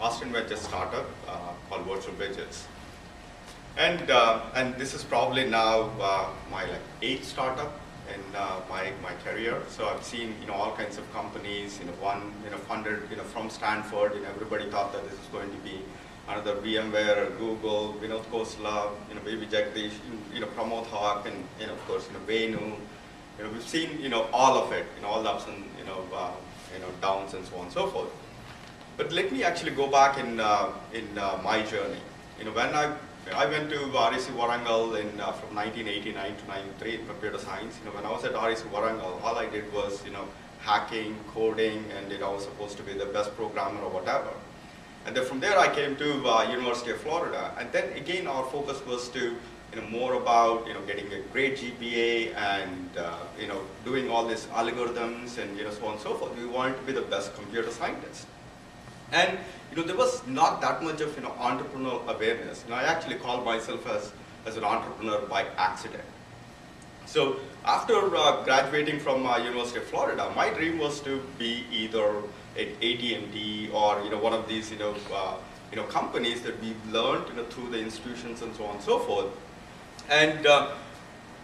Austin venture startup called Virtual Bridges. And this is probably now my like 8th startup in my career. So I've seen all kinds of companies. One funded from Stanford. Everybody thought that this is going to be another VMware, Google, Vinod Khosla, Baby Jagdish, Pramod Hawk, and of course Venu. We've seen all of it, all the ups and downs and so on and so forth. But let me actually go back in my journey. When I went to REC Warangal from 1989 to 93 in computer science. When I was at REC Warangal, all I did was hacking, coding, and I was supposed to be the best programmer or whatever. And then from there I came to University of Florida, and then again our focus was to more about getting a great GPA and doing all these algorithms and so on and so forth. We wanted to be the best computer scientists. And there was not that much of entrepreneurial awareness. I actually call myself as an entrepreneur by accident. So after graduating from University of Florida, my dream was to be either at AT&T or one of these companies that we learned through the institutions and so on and so forth. And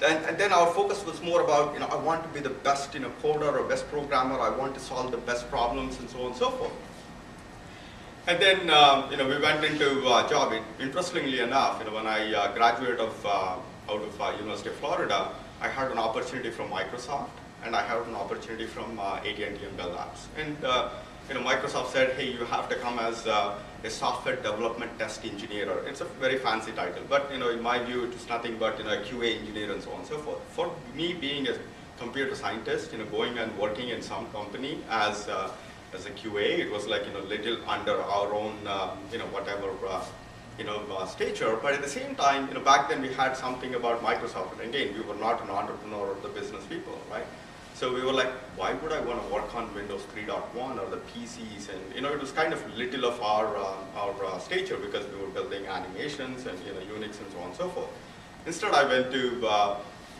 then our focus was more about I want to be the best coder or best programmer. I want to solve the best problems and so on and so forth. And then we went into job. Interestingly enough, when I graduated out of University of Florida, I had an opportunity from Microsoft, and I had an opportunity from AT&T and Bell Labs. And Microsoft said, hey, you have to come as a software development test engineer. It's a very fancy title, but in my view, it's nothing but a QA engineer and so on and so forth. For me, being a computer scientist, going and working in some company as a QA, it was like little under our own whatever stature. But at the same time, back then we had something about Microsoft. And again, we were not an entrepreneur or the business people, right? So we were like, why would I want to work on Windows 3.1 or the PCs? And it was kind of little of our stature because we were building animations and Unix and so on and so forth. Instead, I went to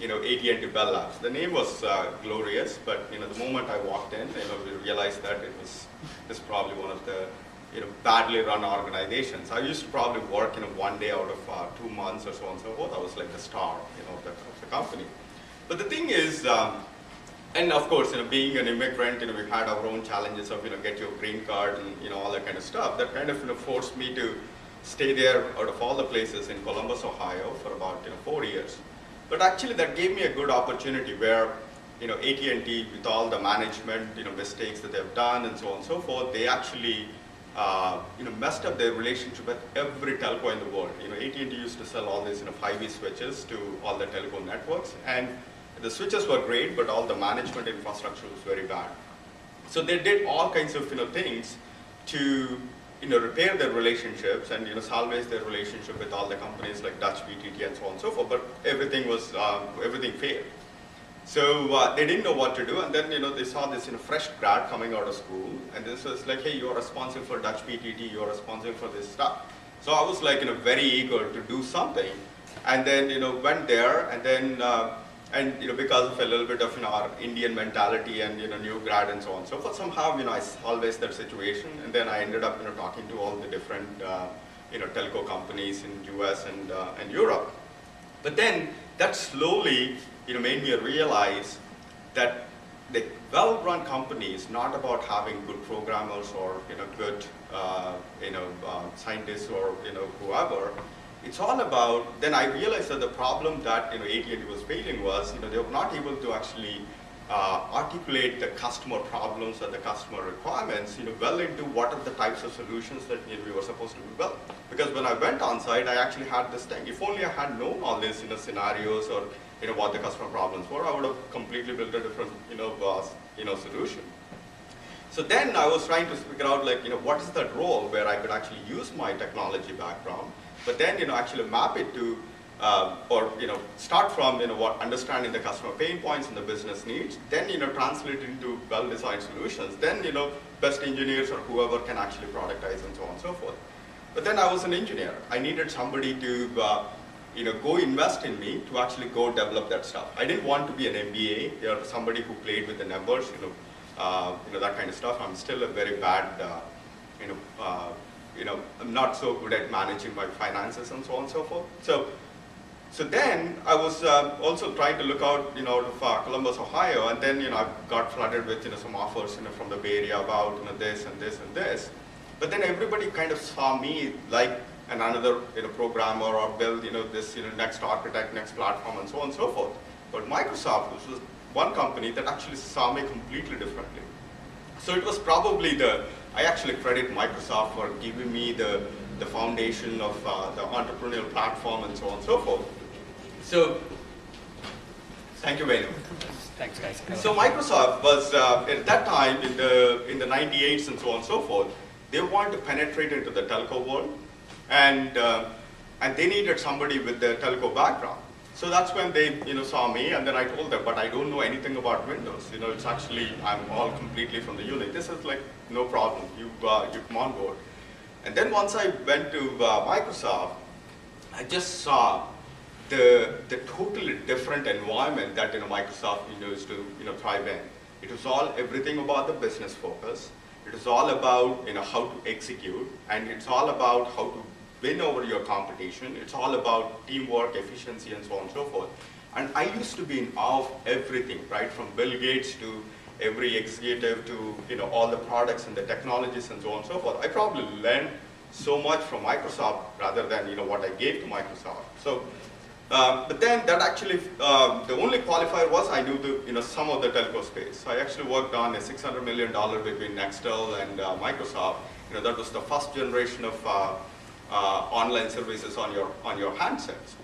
AT&T Bell Labs. The name was glorious, but the moment I walked in, we realized that it's probably one of the badly run organizations. I used to probably work one day out of 2 months or so on and so forth. I was like the star of the company. But the thing is, and of course, being an immigrant, we had our own challenges of get your green card and all that kind of stuff. That kind of forced me to stay there out of all the places in Columbus, Ohio, for about 4 years. But actually, that gave me a good opportunity where AT&T, with all the management mistakes that they've done and so on and so forth, they actually messed up their relationship with every telco in the world. AT&T used to sell all these 5G switches to all the telco networks, and the switches were great, but all the management infrastructure was very bad. So they did all kinds of things to repair their relationships and salvage their relationship with all the companies like Dutch, VTT, and so on and so forth. But everything failed. So they didn't know what to do, and then they saw this fresh grad coming out of school, and this was like, hey, you're responsible for Dutch PTT, you're responsible for this stuff. So I was like very eager to do something, and then went there, and then because of a little bit of our Indian mentality and new grad and so on and so forth, somehow I solved that situation, and then I ended up talking to all the different telco companies in US and Europe. But then that slowly made me realize that the well-run company is not about having good programmers or good scientists or whoever. It's all about, then I realized that the problem that AT&T was facing was they were not able to actually articulate the customer problems or the customer requirements well into what are the types of solutions that we were supposed to build. Because when I went on site, I actually had this thing. If only I had known all these scenarios or what the customer problems were, I would have completely built a different solution. So then I was trying to figure out what is that role where I could actually use my technology background, but then actually map it to or start from what understanding the customer pain points and the business needs, then translate it into well-designed solutions. Then best engineers or whoever can actually productize and so on and so forth. But then I was an engineer. I needed somebody to go invest in me to actually go develop that stuff. I didn't want to be an MBA or somebody who played with the numbers, that kind of stuff. I'm still a very bad I'm not so good at managing my finances and so on and so forth. So then I was also trying to look out, out of Columbus, Ohio, and then, I got flooded with, some offers, from the Bay Area about, this and this and this. But then everybody kind of saw me like another, programmer or build, this, next architect, next platform, and so on and so forth. But Microsoft was one company that actually saw me completely differently. So it was probably I actually credit Microsoft for giving me the foundation of the entrepreneurial platform and so on and so forth. So, thank you very much. Thanks, guys. So Microsoft was, at that time, in the 98s and so on and so forth, they wanted to penetrate into the telco world, and they needed somebody with the telco background. So that's when they, saw me, and then I told them, but I don't know anything about Windows. It's actually, I'm all completely from the Unix. This is like, no problem, you come on board. And then once I went to Microsoft, I just saw the totally different environment that Microsoft used to thrive in. It was everything about the business focus. It was all about how to execute, and it's all about how to win over your competition. It's all about teamwork, efficiency, and so on and so forth. And I used to be in awe of everything, right, from Bill Gates to every executive to all the products and the technologies and so on and so forth. I probably learned so much from Microsoft rather than what I gave to Microsoft. So. But then that actually, the only qualifier was I knew some of the telco space. So I actually worked on a $600 million between Nextel and Microsoft. That was the first generation of online services on your handsets.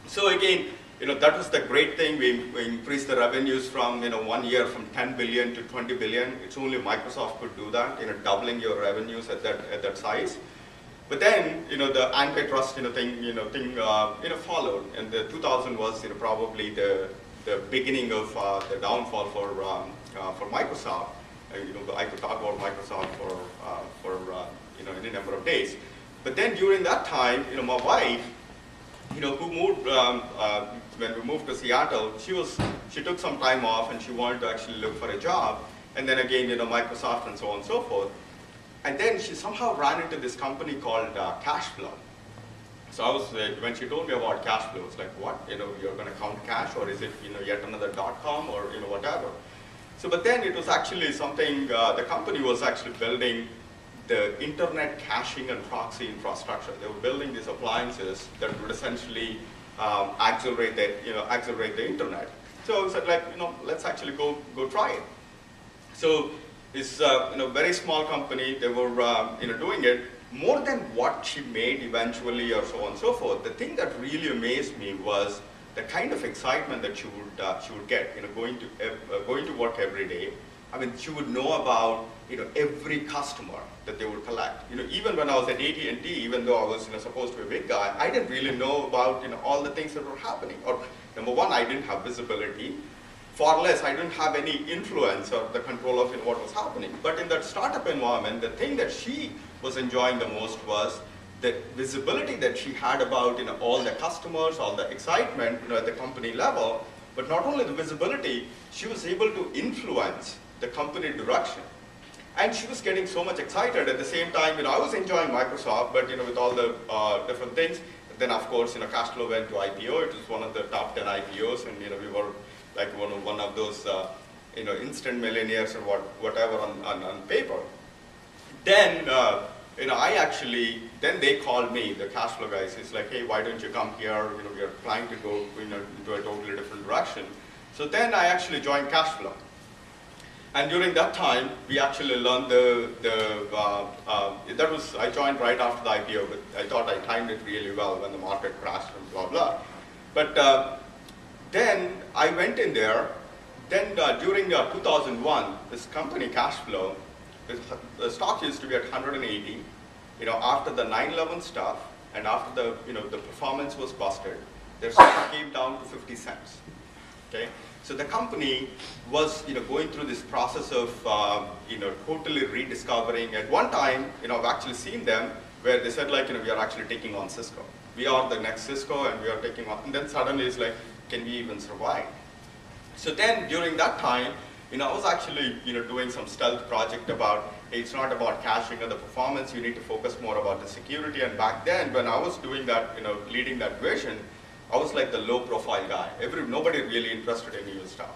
So again, that was the great thing. We increased the revenues from 1 year from 10 billion to 20 billion. It's only Microsoft could do that, doubling your revenues at that size. But then, the antitrust, thing followed, and the 2000 was, probably the beginning of the downfall for Microsoft. I could talk about Microsoft for any number of days. But then during that time, my wife, who moved when we moved to Seattle, she took some time off and she wanted to actually look for a job, and then again, Microsoft and so on and so forth. And then she somehow ran into this company called Cashflow. So I was, when she told me about Cashflow, it's like, what? You're going to count cash, or is it, yet another .com, or whatever. So, but then it was actually something. The company was actually building the internet caching and proxy infrastructure. They were building these appliances that would essentially accelerate the internet. So I said, like, let's actually go try it. So. It's very small company. They were doing it more than what she made eventually, or so on and so forth. The thing that really amazed me was the kind of excitement that she would get, going to work every day. I mean, she would know about every customer that they would collect. Even when I was at AT&T, even though I was supposed to be a big guy, I didn't really know about all the things that were happening. Or number one, I didn't have visibility. Far less, I didn't have any influence or the control of what was happening. But in that startup environment, the thing that she was enjoying the most was the visibility that she had about all the customers, all the excitement at the company level. But not only the visibility, she was able to influence the company direction. And she was getting so much excited. At the same time, I was enjoying Microsoft, but with all the different things. Then of course, Cashflow went to IPO. It was one of the top 10 IPOs, and we were like one of those instant millionaires or whatever on paper. Then then they called me, the Cashflow guys. It's like, hey, why don't you come here? We are trying to go into a totally different direction. So then I actually joined Cashflow. And during that time, we actually learned I joined right after the IPO, but I thought I timed it really well when the market crashed and blah, blah. But then I went in there. Then during 2001, this company, Cashflow, the stock used to be at 180. After the 9/11 stuff and after the performance was busted, their stock came down to 50 cents. Okay, so the company was going through this process of totally rediscovering. At one time, I've actually seen them where they said like we are actually taking on Cisco. We are the next Cisco, and we are taking on. And then suddenly it's like, can we even survive? So then during that time, I was actually doing some stealth project about it's not about caching or the performance, you need to focus more about the security. And back then, when I was doing that, leading that vision, I was like the low profile guy. Nobody really interested in new stuff.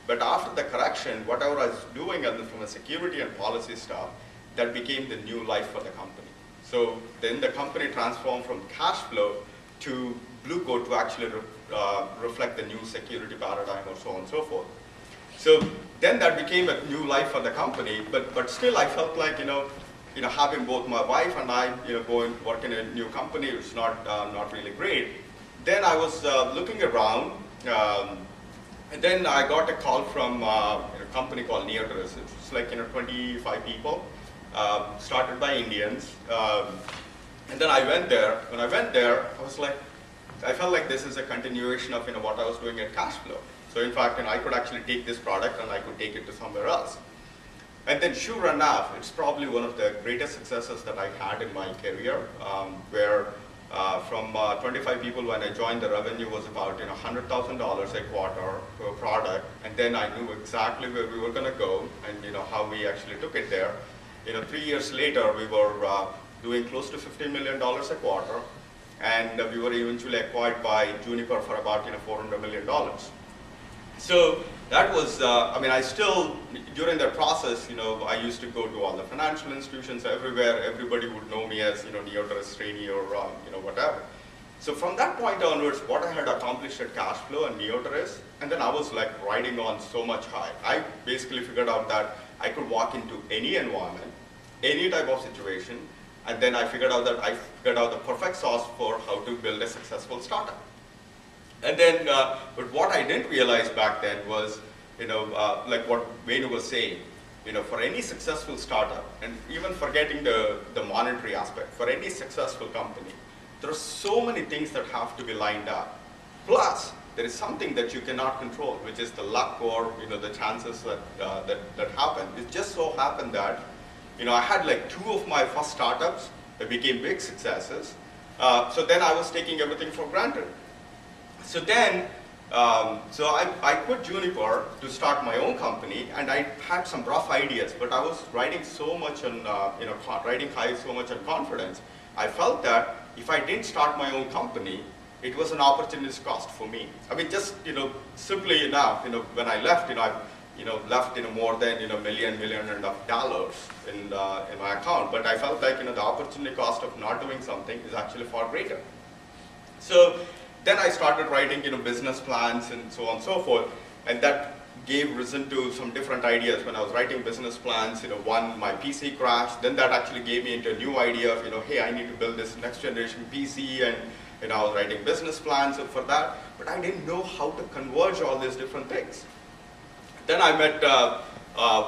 But after the correction, whatever I was doing from a security and policy stuff, that became the new life for the company. So then the company transformed from cash flow to Blue Code to actually reflect the new security paradigm or so on and so forth. So then that became a new life for the company, but still I felt like, having both my wife and I, go and work in a new company, it's not really great. Then I was looking around, and then I got a call from a company called NIT Alumni. It's like 25 people, started by Indians. And then I went there. When I went there, I felt like this is a continuation of what I was doing at Cashflow. So in fact, I could actually take this product and I could take it to somewhere else. And then sure enough, it's probably one of the greatest successes that I had in my career, where from 25 people when I joined, the revenue was about $100,000 a quarter per product, and then I knew exactly where we were going to go and how we actually took it there. 3 years later, we were doing close to $50 million a quarter, and we were eventually acquired by Juniper for about $400 million. So that was, I still, during that process, I used to go to all the financial institutions everywhere. Everybody would know me as, NIT Srini or, whatever. So from that point onwards, what I had accomplished at Cashflow and NIT, and then I was like riding on so much high. I basically figured out that I could walk into any environment, any type of situation, and then I figured out the perfect sauce for how to build a successful startup. And then, but what I didn't realize back then was, like what Venu was saying, for any successful startup, and even forgetting the monetary aspect, for any successful company, there are so many things that have to be lined up. Plus, there is something that you cannot control, which is the luck or the chances that happen. It just so happened that I had like 2 of my first startups that became big successes. So then I was taking everything for granted. So then, so I quit Juniper to start my own company, and I had some rough ideas, but I was riding so much on, riding high so much on confidence. I felt that if I didn't start my own company, it was an opportunity cost for me. Just simply enough, when I left, I left more than $1 million and a half dollars in my account. But I felt like the opportunity cost of not doing something is actually far greater. So then I started writing business plans and so on and so forth, and that gave reason to some different ideas. When I was writing business plans, one, my PC crashed. Then that actually gave me into a new idea of hey, I need to build this next generation PC, and I was writing business plans for that, but I didn't know how to converge all these different things. Then I met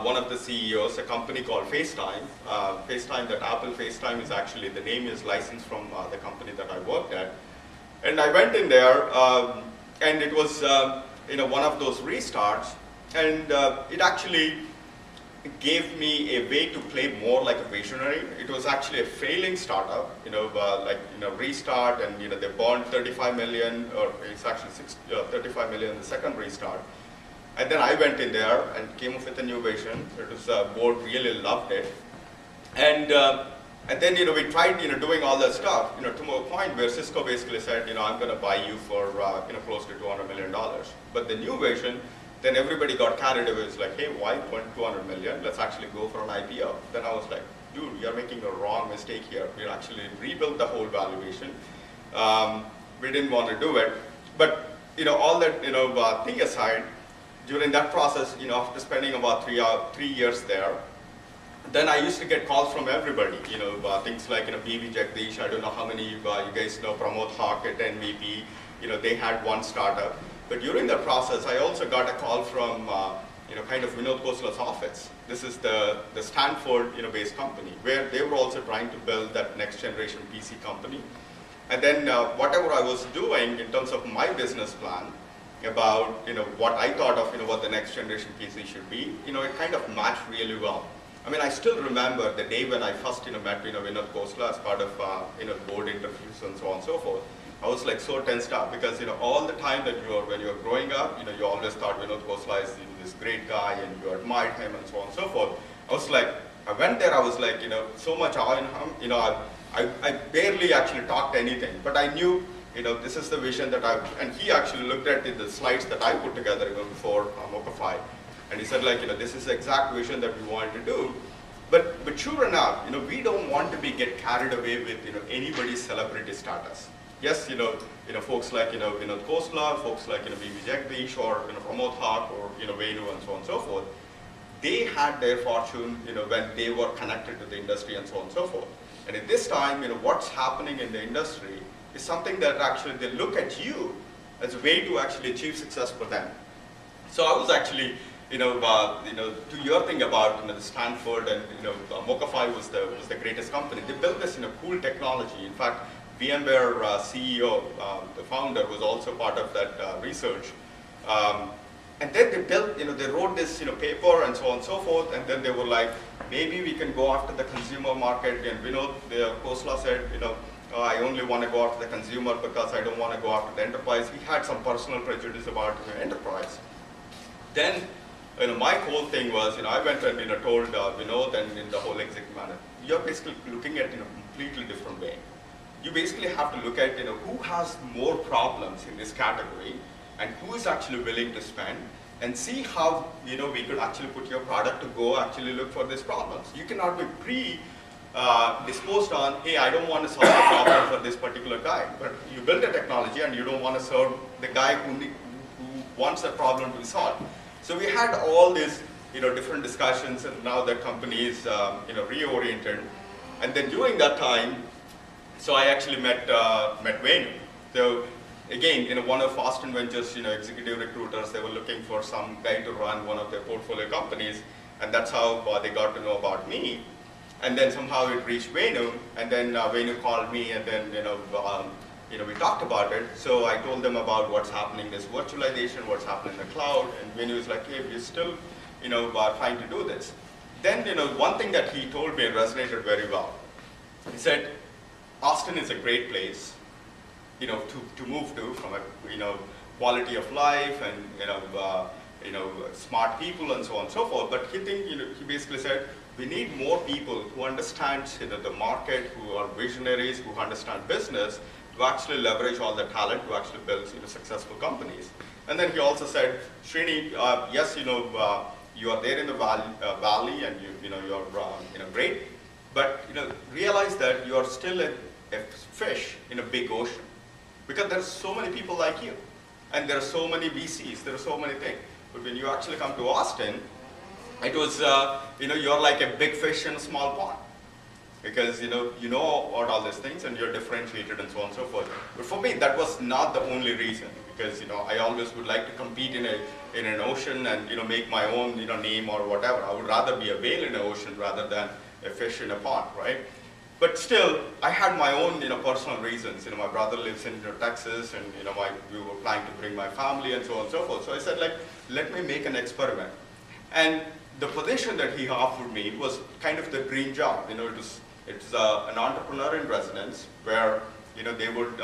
one of the CEOs, a company called FaceTime. That Apple FaceTime is actually, the name is licensed from the company that I worked at. And I went in there, and it was one of those restarts, and it actually gave me a way to play more like a visionary. It was actually a failing startup, restart, and they burned 35 million, or it's actually 35 million the second restart. And then I went in there and came up with a new vision. It was, board really loved it. And then we tried doing all that stuff to a point where Cisco basically said, I'm going to buy you for close to $200 million. But the new vision, then everybody got carried away. It's like, hey, why $200 million? Let's actually go for an IPO. Then I was like, dude, you're making a wrong mistake here. We actually rebuilt the whole valuation. We didn't want to do it. But all that thing aside, during that process, after spending about 3 years there, then I used to get calls from everybody, things like, BB Jagdish, I don't know how many you guys know, Pramod Hawk at NVP, they had one startup. But during that process, I also got a call from, kind of Vinod Khosla's office. This is the Stanford, based company, where they were also trying to build that next generation PC company. And then whatever I was doing in terms of my business plan, about what I thought of what the next generation PC should be, it kind of matched really well. I still remember the day when I first met Vinod Khosla as part of board interviews and so on and so forth. I was like so tensed up because all the time that when you were growing up, you always thought Vinod Khosla is this great guy and you admired him and so on and so forth. I was like, I went there, I was like, so much awe in him. I barely actually talked anything, but I knew, this is the vision that and he actually looked at the slides that I put together before Mocafy, and he said like, this is the exact vision that we wanted to do. But sure enough, we don't want to get carried away with, anybody's celebrity status. Yes, folks like, Vinod Khosla, folks like, B.B. Jagdish, or, Pramod Haq, or, Venu, and so on and so forth. They had their fortune, when they were connected to the industry and so on and so forth. And at this time, what's happening in the industry is something that actually they look at you as a way to actually achieve success for them. So I was actually, to your thing about the Stanford and Mocafy was the greatest company. They built this cool technology. In fact, VMware CEO, the founder, was also part of that research. And then they built, they wrote this paper and so on and so forth, and then they were like, maybe we can go after the consumer market. And Vinod Khosla said, I only want to go after the consumer because I don't want to go after the enterprise. He had some personal prejudice about enterprise. Then, my whole thing was, I went and told Vinod and in the whole executive management, you're basically looking at a completely different way. You basically have to look at who has more problems in this category and who is actually willing to spend, and see how we could actually put your product to go actually look for these problems. You cannot be disposed on, hey, I don't want to solve the problem for this particular guy, but you build a technology and you don't want to serve the guy who wants that problem to be solved. So we had all these different discussions, and now the company is reoriented. And then during that time, so I actually met Venu. So again, one of Austin Ventures, executive recruiters, they were looking for some guy to run one of their portfolio companies, and that's how they got to know about me. And then somehow it reached Venu, and then Venu called me, and then we talked about it. So I told them about what's happening, this virtualization, what's happening in the cloud, and Venu is like, hey, we're still trying to do this. Then one thing that he told me resonated very well. He said, Austin is a great place, to move to from a quality of life and smart people and so on and so forth. But he basically said we need more people who understand the market, who are visionaries, who understand business, to actually leverage all the talent to actually build successful companies. And then he also said, Srini, yes, you are there in the valley and you're great, but realize that you are still a fish in a big ocean, because there are so many people like you, and there are so many VCs, there are so many things. But when you actually come to Austin, it was you're like a big fish in a small pond, because you know about all these things and you're differentiated and so on and so forth. But for me, that was not the only reason, because I always would like to compete in an ocean and make my own name or whatever. I would rather be a whale in an ocean rather than a fish in a pond, right? But still, I had my own personal reasons. My brother lives in Texas, and we were planning to bring my family and so on and so forth. So I said, let me make an experiment. And the position that he offered me was kind of the dream job. It's an entrepreneur in residence, where they would,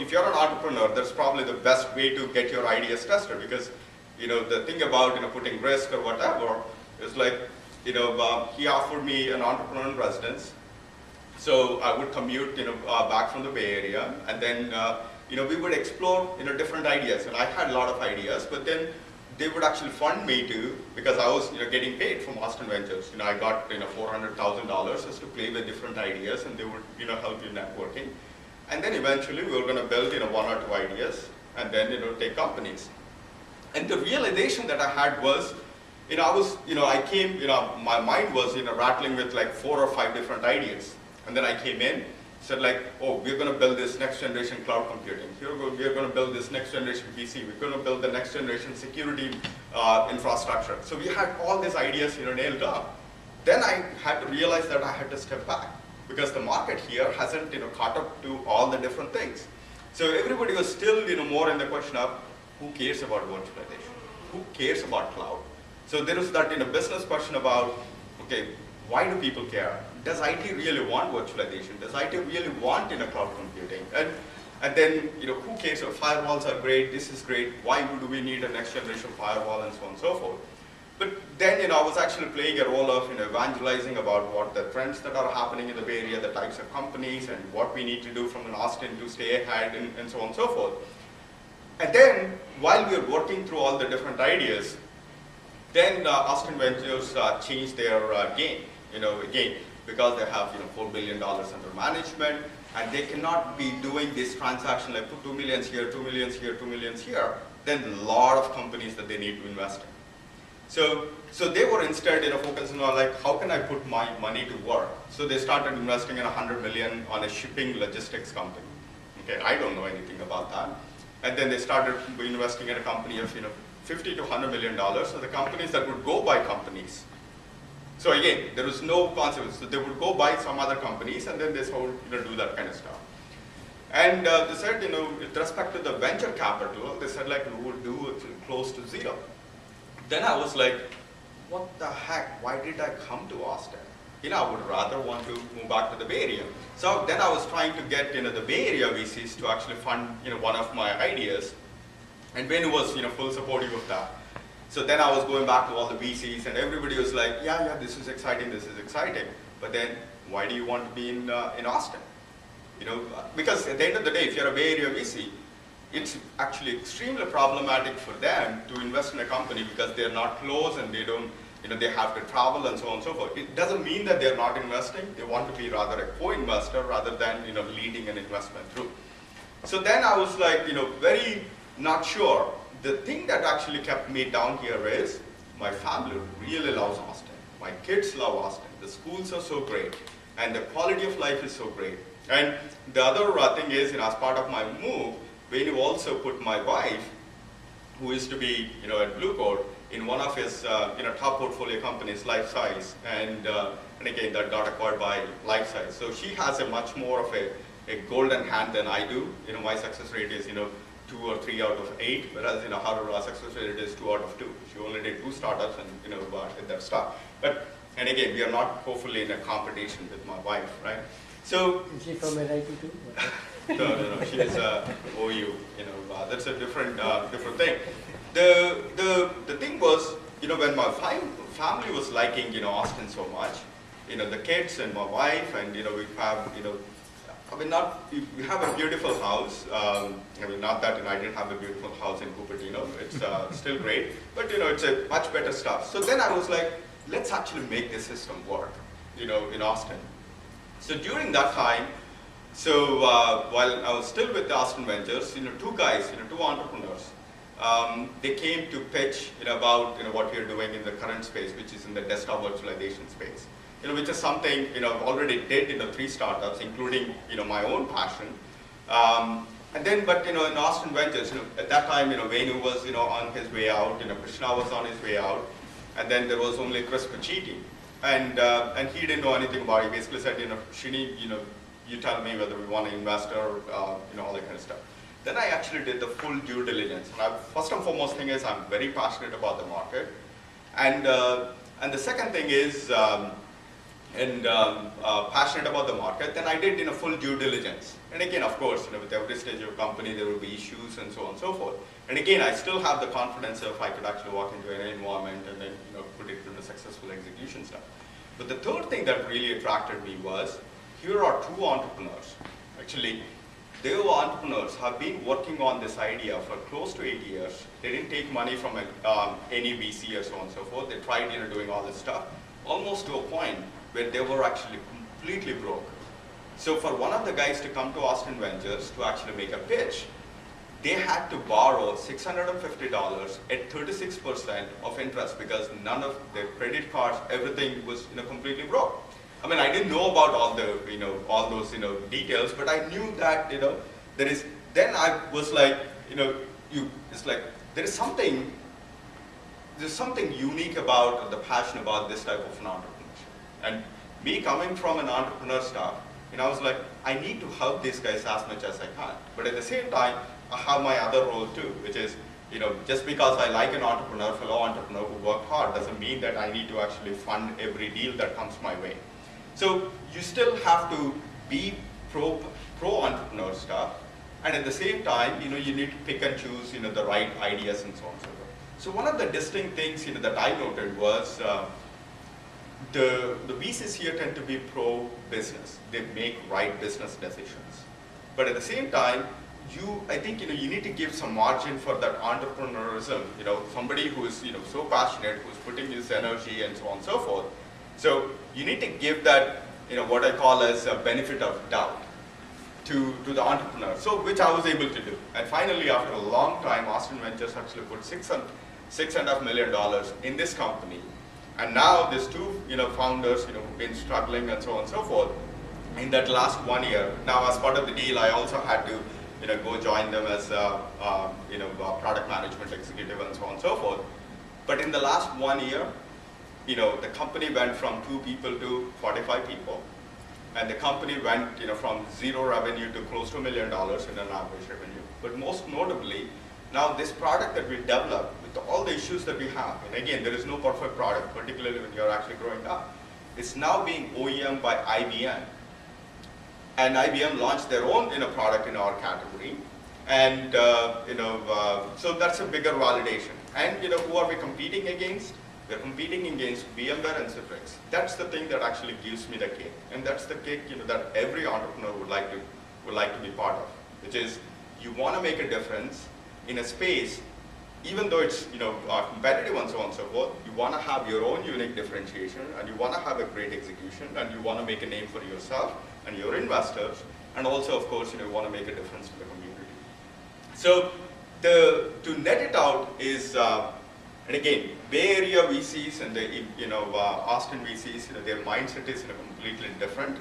if you're an entrepreneur, that's probably the best way to get your ideas tested, because the thing about putting risk or whatever is he offered me an entrepreneur in residence. So I would commute back from the Bay Area, and then we would explore different ideas. And I had a lot of ideas, but then they would actually fund me too, because I was getting paid from Austin Ventures. I got $400,000 just to play with different ideas, and they would help you networking. And then eventually we were going to build one or two ideas, and then take companies. And the realization that I had was, I came, my mind was rattling with 4 or 5 different ideas. And then I came in, said oh, we're going to build this next generation cloud computing. Here we're going to build this next generation PC. We're going to build the next generation security infrastructure. So we had all these ideas nailed up. Then I had to realize that I had to step back, because the market here hasn't caught up to all the different things. So everybody was still more in the question of who cares about virtualization? Who cares about cloud? So there was that business question about, okay, why do people care? Does IT really want virtualization? Does IT really want cloud computing? And then who cares? Firewalls are great. This is great. Why do we need a next generation firewall and so on and so forth? But then, I was actually playing a role of, evangelizing about what the trends that are happening in the Bay Area, the types of companies, and what we need to do from an Austin to stay ahead, and so on and so forth. And then, while we were working through all the different ideas, then Austin Ventures changed their game, again, because they have, $4 billion under management, and they cannot be doing this transaction like put 2 million here, 2 million here, 2 million here. Then a lot of companies that they need to invest in. So they were instead, focusing on like, how can I put my money to work? So they started investing in 100 million on a shipping logistics company. Okay, I don't know anything about that. And then they started investing in a company of, 50 to 100 million dollars. So the companies that would go buy companies. So again, there was no consequence. So they would go buy some other companies, and then they would, do that kind of stuff. And they said, with respect to the venture capital, they said like, we would do it close to zero. Then I was like, what the heck, why did I come to Austin? I would rather want to move back to the Bay Area. So then I was trying to get, the Bay Area VCs to actually fund, one of my ideas. And Venu was, full supportive of that. So then I was going back to all the VCs, and everybody was like, yeah, this is exciting, this is exciting. But then, why do you want to be in Austin? Because at the end of the day, if you're a Bay Area VC, it's actually extremely problematic for them to invest in a company because they're not close and they don't, they have to travel and so on and so forth. It doesn't mean that they're not investing. They want to be rather a co-investor rather than, leading an investment through. So then I was like, very not sure. The thing that actually kept me down here is my family really loves Austin. My kids love Austin. The schools are so great, and the quality of life is so great. And the other thing is, as part of my move, Venu also put my wife, who used to be, at Blue Coat, in one of his, top portfolio companies, Life Size, and again that got acquired by Life Size. So she has a much more of a golden hand than I do. My success rate is, 2 or 3 out of 8, whereas her success rate is 2 out of 2. She only did 2 startups and did that stuff. And again, we are not hopefully in a competition with my wife, right? So is she from NIT too? No. She is OU. That's a different thing. The thing was, when my family was liking Austin so much, the kids and my wife, and we have we have a beautiful house. Not that I didn't have a beautiful house in Cupertino. It's still great, but it's a much better stuff. So then I was like, let's actually make this system work, in Austin. So during that time, while I was still with Austin Ventures, 2 guys, 2 entrepreneurs, they came to pitch about what we are doing in the current space, which is in the desktop virtualization space. Which is something already did 3 startups, including my own passion. And then, but in Austin Ventures, at that time, Venu was on his way out, Krishna was on his way out, and then there was only Chris Pachiti, and he didn't know anything about it. He basically said, Srini, you tell me whether we want to invest or all that kind of stuff. Then I actually did the full due diligence. First and foremost thing is I'm very passionate about the market, and the second thing is. Passionate about the market, then I did full due diligence. And again, of course, with every stage of a company, there will be issues and so on and so forth. And again, I still have the confidence if I could actually walk into an environment and then put it into successful execution stuff. But the third thing that really attracted me was, here are 2 entrepreneurs. Actually, they were entrepreneurs, have been working on this idea for close to 8 years. They didn't take money from any VC or so on and so forth. They tried doing all this stuff, almost to a point where they were actually completely broke. So for one of the guys to come to Austin Ventures to actually make a pitch, they had to borrow $650 at 36% of interest because none of their credit cards, everything was completely broke. I didn't know about all the all those details, but I knew that there is. Then I was like it's like there's something unique about the passion about this type of an entrepreneur. And me coming from an entrepreneur stuff, I was like, I need to help these guys as much as I can. But at the same time, I have my other role too, which is, just because I like an entrepreneur, fellow entrepreneur who worked hard, doesn't mean that I need to actually fund every deal that comes my way. So you still have to be pro entrepreneur stuff, and at the same time, you need to pick and choose, the right ideas and so on and so forth. So one of the distinct things that I noted was the VCs here tend to be pro-business. They make right business decisions. But at the same time, I think you need to give some margin for that entrepreneurism. Somebody who is so passionate, who's putting his energy and so on and so forth. So you need to give that what I call as a benefit of doubt to the entrepreneur. So which I was able to do. And finally, after a long time, Austin Ventures actually put $6.5 million in this company. And now there's two founders who've been struggling and so on and so forth in that last 1 year. Now as part of the deal, I also had to go join them as a product management executive and so on and so forth. But in the last 1 year, the company went from 2 people to 45 people. And the company went from 0 revenue to close to $1 million in an average revenue. But most notably, now this product that we developed, with all the issues that we have, and again, there is no perfect product, particularly when you're actually growing up, it's now being OEM by IBM. And IBM launched their own product in our category. And so that's a bigger validation. And who are we competing against? We're competing against VMware and Citrix. That's the thing that actually gives me the kick. And that's the kick that every entrepreneur would like to be part of, which is you want to make a difference in a space, even though it's competitive and so on and so forth. You want to have your own unique differentiation, and you want to have a great execution, and you want to make a name for yourself and your investors, and also, of course, you want to make a difference to the community. So to net it out is, and again, Bay Area VCs and the Austin VCs, their mindset is completely different.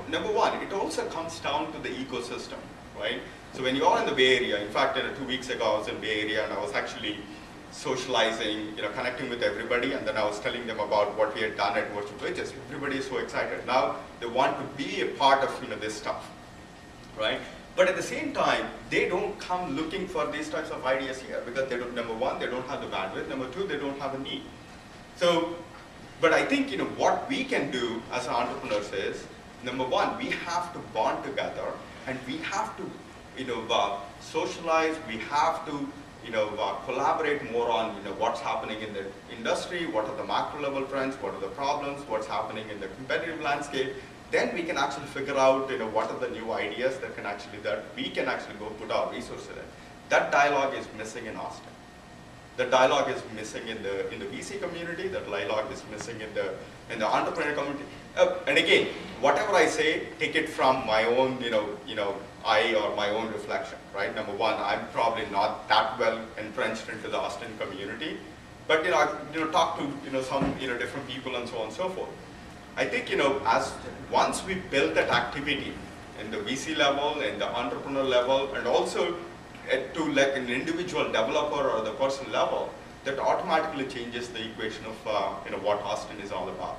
Number one, it also comes down to the ecosystem, right? So when you are in the Bay Area, in fact, 2 weeks ago I was in Bay Area and I was actually socializing, connecting with everybody, and then I was telling them about what we had done at Virtual Bridges. Everybody is so excited. Now they want to be a part of this stuff, right? But at the same time, they don't come looking for these types of ideas here because number one, they don't have the bandwidth. Number two, they don't have a need. So, but I think what we can do as entrepreneurs is, number one, we have to bond together, and we have to socialize. We have to collaborate more on what's happening in the industry, what are the macro level trends, what are the problems, what's happening in the competitive landscape. Then we can actually figure out what are the new ideas that we can actually go put our resources in. That dialogue is missing in Austin. The dialogue is missing in the VC community. That dialogue is missing in the entrepreneur community. And again, whatever I say, take it from my own eye or my own reflection, right? Number one, I'm probably not that well entrenched into the Austin community, but I talk to some different people and so on and so forth. I think as once we build that activity in the VC level, in the entrepreneur level, and also to like an individual developer or the person level, that automatically changes the equation of what Austin is all about.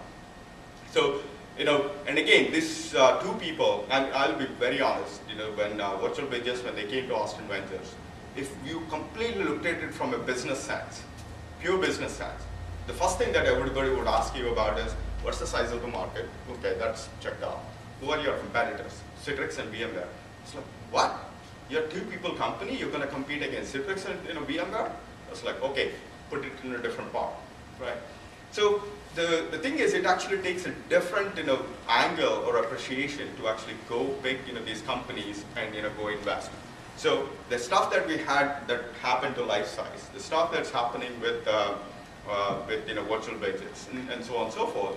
So and again, these 2 people, and I'll be very honest, when Virtual Bridges, when they came to Austin Ventures, if you completely looked at it from a business sense, pure business sense, the first thing that everybody would ask you about is, what's the size of the market? Okay, that's checked out. Who are your competitors? Citrix and VMware. It's like, what? You're a 2-people company, you're going to compete against Citrix and VMware? It's like, okay, put it in a different part, right? So the thing is, it actually takes a different angle or appreciation to actually go pick these companies and go invest. So the stuff that we had that happened to Life Size, the stuff that's happening with Virtual Bridges and so on and so forth,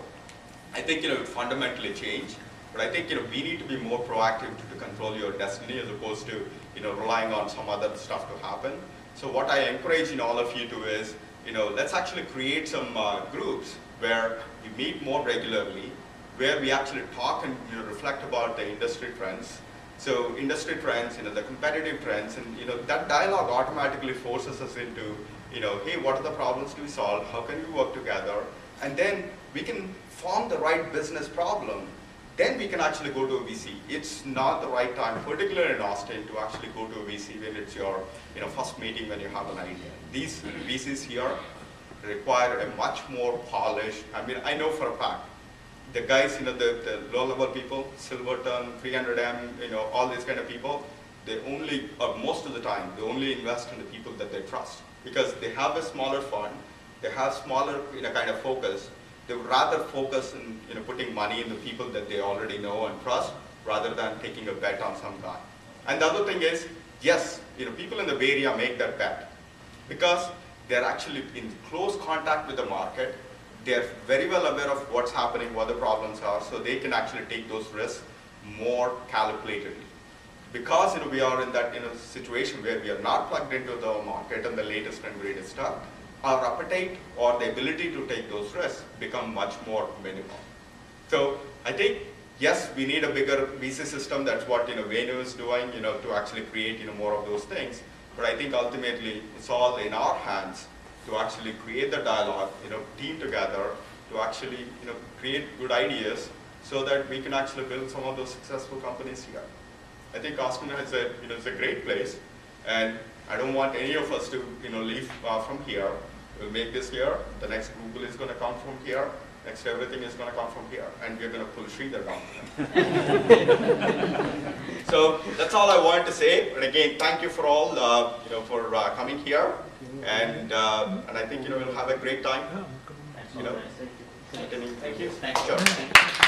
I think it fundamentally changed. But I think we need to be more proactive to control your destiny as opposed to relying on some other stuff to happen. So what I encourage all of you to is let's actually create some groups where we meet more regularly, where we actually talk and reflect about the industry trends. So industry trends, the competitive trends, and that dialogue automatically forces us into hey, what are the problems to be solved? How can we work together? And then we can form the right business problem. Then we can actually go to a VC. It's not the right time, particularly in Austin, to actually go to a VC when it's your first meeting when you have an idea. These VCs here require a much more polished, I know for a fact, the guys, the low-level people, Silverton, 300M, all these kind of people, they only, or most of the time, they only invest in the people that they trust. Because they have a smaller fund, they have smaller kind of focus. They would rather focus in putting money in the people that they already know and trust, rather than taking a bet on some guy. And the other thing is, yes, people in the Bay Area make that bet because they're actually in close contact with the market. They're very well aware of what's happening, what the problems are, so they can actually take those risks more calculatedly. Because we are in that situation where we are not plugged into the market and the latest and greatest stuff, our appetite or the ability to take those risks become much more minimal. So I think, yes, we need a bigger VC system. That's what Venu is doing, to actually create more of those things. But I think ultimately it's all in our hands to actually create the dialogue, team together to actually create good ideas so that we can actually build some of those successful companies here. I think Austin is a great place, and I don't want any of us to leave from here. We'll make this here. The next Google is going to come from here. Next everything is going to come from here, and we're going to pull Sridhar down. So that's all I wanted to say. And again, thank you for all for coming here, and I think we'll have a great time. Thank you. Sure.